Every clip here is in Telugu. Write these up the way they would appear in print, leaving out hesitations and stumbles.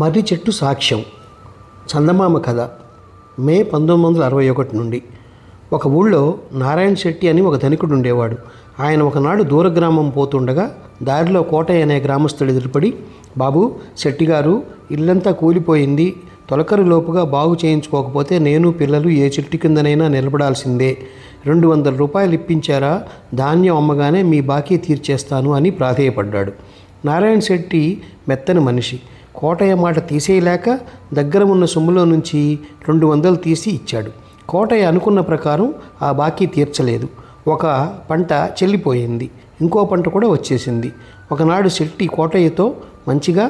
మర్రి చెట్టు సాక్ష్యం. చందమామ కథ. మే 1961 నుండి. ఒక ఊళ్ళో నారాయణ శెట్టి అని ఒక ధనికుడు ఉండేవాడు. ఆయన ఒకనాడు దూర గ్రామం పోతుండగా దారిలో కోటయ్య అనే గ్రామస్తుడు ఎదురుపడి, బాబు శెట్టిగారు, ఇల్లంతా కూలిపోయింది, తొలకరిలోపుగా బాగు చేయించుకోకపోతే నేను పిల్లలు ఏ చెట్టు కిందనైనా నిలబడాల్సిందే, 200 రూపాయలు ఇప్పించారా, ధాన్యం అమ్మగానే మీ బాకీ తీర్చేస్తాను అని ప్రాధేయపడ్డాడు. నారాయణ శెట్టి మెత్తని మనిషి. కోటయ్య మాట తీసేయలేక దగ్గర ఉన్న సొమ్ములో నుంచి 200 తీసి ఇచ్చాడు. కోటయ్య అనుకున్న ప్రకారం ఆ బాకీ తీర్చలేదు. ఒక పంట చెల్లిపోయింది, ఇంకో పంట కూడా వచ్చేసింది. ఒకనాడు శెట్టి కోటయ్యతో మంచిగా,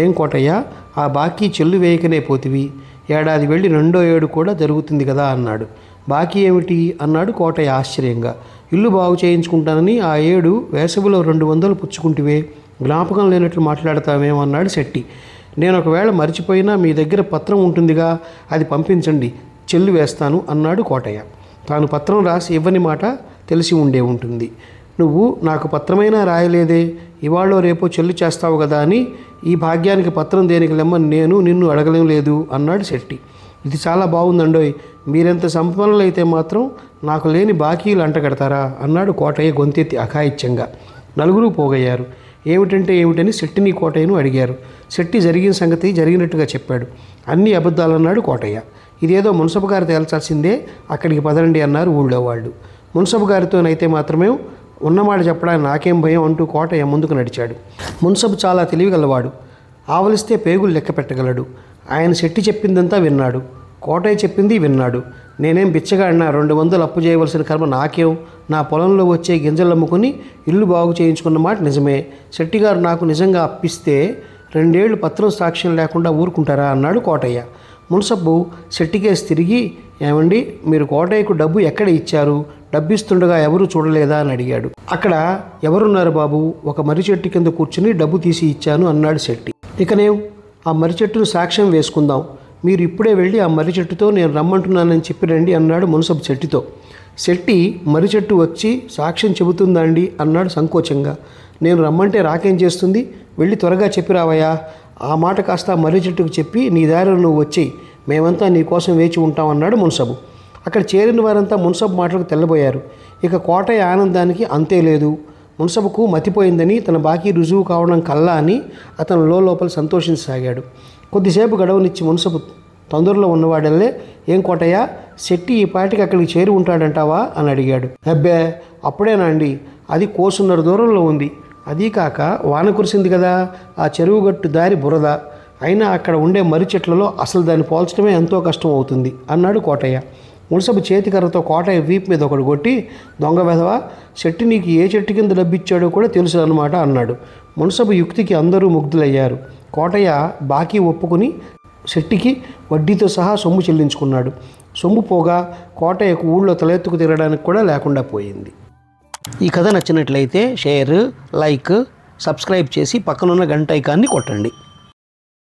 ఏం కోటయ్య, ఆ బాకీ చెల్లు వేయకనే పోతివి, ఏడాది వెళ్ళి 2వ ఏడు కూడా జరుగుతుంది కదా అన్నాడు. బాకీ ఏమిటి అన్నాడు కోటయ్య ఆశ్చర్యంగా. ఇల్లు బాగు చేయించుకుంటానని ఆ ఏడు వేసవిలో 200 పుచ్చుకుంటివే, జ్ఞాపకం లేనట్లు మాట్లాడతావేమన్నాడు శెట్టి. నేను ఒకవేళ మర్చిపోయినా మీ దగ్గర పత్రం ఉంటుందిగా, అది పంపించండి, చెల్లు వేస్తాను అన్నాడు కోటయ్య. తాను పత్రం రాసి ఇవ్వని మాట తెలిసి ఉండే ఉంటుంది. నువ్వు నాకు పత్రమైనా రాయలేదే, ఇవాళో రేపో చెల్లు చేస్తావు కదా అని ఈ భాగ్యానికి పత్రం దేనికి లెమ్మని నేను నిన్ను అడగలేం లేదు అన్నాడు శెట్టి. ఇది చాలా బాగుందండోయ్, మీరెంత సంపన్నులైతే మాత్రం నాకు లేని బాకీలు అంటగడతారా అన్నాడు కోటయ్య గొంతెత్తి అఘాయిత్యంగా. నలుగురు పోగయ్యారు. ఏమిటంటే ఏమిటని శెట్టిని కోటయ్యను అడిగారు. శెట్టి జరిగిన సంగతి జరిగినట్టుగా చెప్పాడు. అన్ని అబద్ధాలన్నాడు కోటయ్య. ఇదేదో మున్సబు గారు తేల్చాల్సిందే, అక్కడికి పదండి అన్నారు ఊళ్ళో వాళ్ళు. మున్సబు గారితోనైతే మాత్రమే ఉన్నమాట చెప్పడానికి నాకేం భయం అంటూ కోటయ్య ముందుకు నడిచాడు. మున్సబు చాలా తెలివిగలవాడు. ఆవలిస్తే పేగులు లెక్క పెట్టగలడు. ఆయన శెట్టి చెప్పిందంతా విన్నాడు, కోటయ్య చెప్పింది విన్నాడు. నేనేం బిచ్చగాడినా, 200 అప్పు చేయవలసిన కర్మ నాకేం, నా పొలంలో వచ్చే గింజలు అమ్ముకుని ఇల్లు బాగు చేయించుకున్న మాట నిజమే. శెట్టిగారు నాకు నిజంగా అప్పిస్తే 2 ఏళ్ళు పత్రం సాక్ష్యం లేకుండా ఊరుకుంటారా అన్నాడు కోటయ్య. మున్సబ్బు శెట్టికేసి తిరిగి, ఏమండి, మీరు కోటయ్యకు డబ్బు ఎక్కడ ఇచ్చారు, డబ్బిస్తుండగా ఎవరు చూడలేదా అని అడిగాడు. అక్కడ ఎవరున్నారు బాబు, ఒక మర్రి చెట్టు కింద కూర్చుని డబ్బు తీసి ఇచ్చాను అన్నాడు శెట్టి. ఇకనేం, ఆ మర్రి చెట్టును సాక్ష్యం వేసుకుందాం, మీరు ఇప్పుడే వెళ్ళి ఆ మర్రి చెట్టుతో నేను రమ్మంటున్నానని చెప్పి రండి అన్నాడు మున్సబు శెట్టితో. శెట్టి మర్రి చెట్టు వచ్చి సాక్ష్యం చెబుతుందా అండి అన్నాడు సంకోచంగా. నేను రమ్మంటే రాకేం చేస్తుంది, వెళ్ళి త్వరగా చెప్పి రావయ్యా, ఆ మాట కాస్త మర్రి చెట్టుకు చెప్పి నీ దారిలో నువ్వు వచ్చేయి, మేమంతా నీ కోసం వేచి ఉంటామన్నాడు మున్సబు. అక్కడ చేరిన వారంతా మున్సబు మాటలకు తెల్లబోయారు. ఇక కోటయ్య ఆనందానికి అంతే లేదు. మున్సబుకు మతిపోయిందని, తన బాకీ రుజువు కావడం కల్లా అని అతను లోపల సంతోషించసాగాడు. కొద్దిసేపు గడవనిచ్చి మున్సబు తొందరలో ఉన్నవాడల్లే, ఏం కోటయ్య, శెట్టి ఈ పాటికి అక్కడికి చేరి ఉంటాడంటావా అని అడిగాడు. అబ్బే, అప్పుడేనా అండి, అది కోసున్నర దూరంలో ఉంది, అదీ కాక వాన కురిసింది కదా, ఆ చెరువు గట్టు దారి బురద, అయినా అక్కడ ఉండే మర్రి చెట్లలో అసలు దాన్ని పోల్చడమే ఎంతో కష్టం అవుతుంది అన్నాడు కోటయ్య. మున్సబు చేతికర్రతో కోటయ్య వీపు మీద ఒకడు కొట్టి, దొంగ వెధవా, శెట్టి నీకు ఏ చెట్టు కింద డబ్బిచ్చాడో కూడా తెలుసు అన్నమాట అన్నాడు. మున్సబు యుక్తికి అందరూ ముగ్ధులయ్యారు. కోటయ్య బాకీ ఒప్పుకుని శెట్టికి వడ్డీతో సహా సొమ్ము చెల్లించుకున్నాడు. సొమ్ము పోగా కోటయ్యకు ఊళ్ళో తలెత్తుకు తిరగడానికి కూడా లేకుండా పోయింది. ఈ కథ నచ్చినట్లయితే షేర్, లైక్, సబ్స్క్రైబ్ చేసి పక్కనున్న గంట ఐకాన్ని కొట్టండి.